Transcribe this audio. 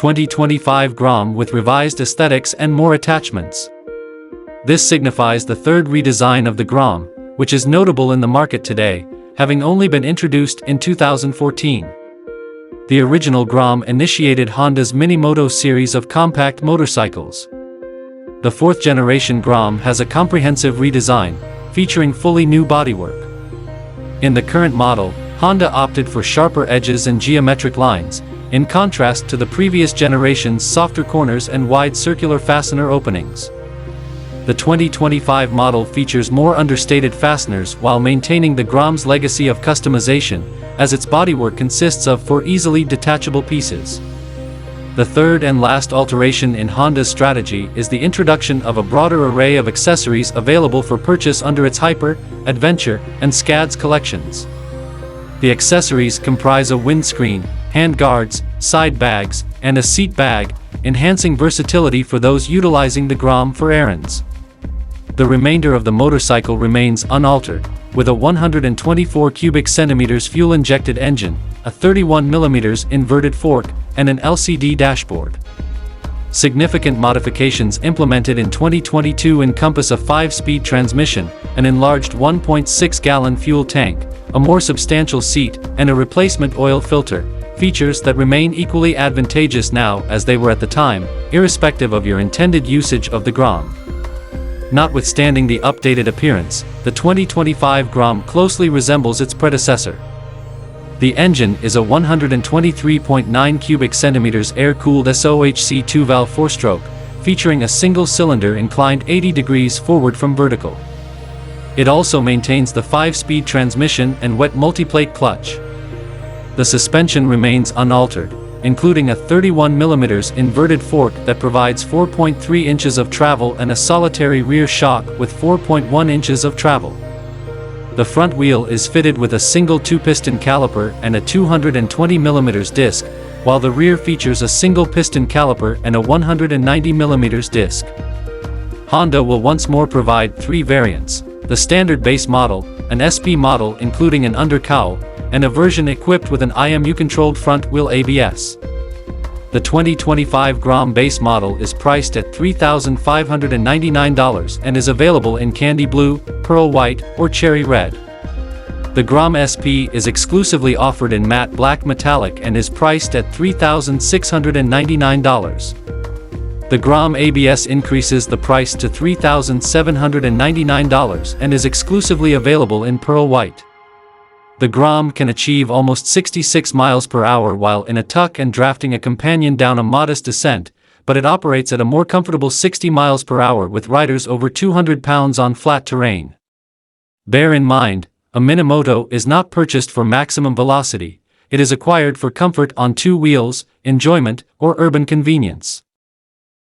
2025 Grom with revised aesthetics and more attachments. This signifies the third redesign of the Grom, which is notable in the market today, having only been introduced in 2014. The original Grom initiated Honda's Minimoto series of compact motorcycles. The fourth-generation Grom has a comprehensive redesign, featuring fully new bodywork. In the current model, Honda opted for sharper edges and geometric lines, in contrast to the previous generation's softer corners and wide circular fastener openings. The 2025 model features more understated fasteners while maintaining the Grom's legacy of customization, as its bodywork consists of four easily detachable pieces. The third and last alteration in Honda's strategy is the introduction of a broader array of accessories available for purchase under its Hyper, Adventure, and Scads collections. The accessories comprise a windscreen, hand guards, side bags, and a seat bag, enhancing versatility for those utilizing the Grom for errands. The remainder of the motorcycle remains unaltered, with a 124 cubic centimeters fuel-injected engine, a 31mm inverted fork, and an LCD dashboard. Significant modifications implemented in 2022 encompass a 5-speed transmission, an enlarged 1.6-gallon fuel tank, a more substantial seat, and a replacement oil filter, features that remain equally advantageous now as they were at the time, irrespective of your intended usage of the Grom. Notwithstanding the updated appearance, the 2025 Grom closely resembles its predecessor. The engine is a 123.9 cubic centimeters air-cooled SOHC 2-valve 4-stroke, featuring a single-cylinder inclined 80 degrees forward from vertical. It also maintains the 5-speed transmission and wet multiplate clutch. The suspension remains unaltered, including a 31mm inverted fork that provides 4.3 inches of travel and a solitary rear shock with 4.1 inches of travel. The front wheel is fitted with a single 2-piston caliper and a 220mm disc, while the rear features a single piston caliper and a 190mm disc. Honda will once more provide 3 variants: the standard base model, an SP model including an undercowl, and a version equipped with an IMU-controlled front-wheel ABS. The 2025 Grom base model is priced at $3,599 and is available in candy blue, pearl white, or cherry red. The Grom SP is exclusively offered in matte black metallic and is priced at $3,699. The Grom ABS increases the price to $3,799 and is exclusively available in pearl white. The Grom can achieve almost 66 miles per hour while in a tuck and drafting a companion down a modest descent, but it operates at a more comfortable 60 miles per hour with riders over 200 pounds on flat terrain. Bear in mind, a Minimoto is not purchased for maximum velocity, it is acquired for comfort on 2 wheels, enjoyment, or urban convenience.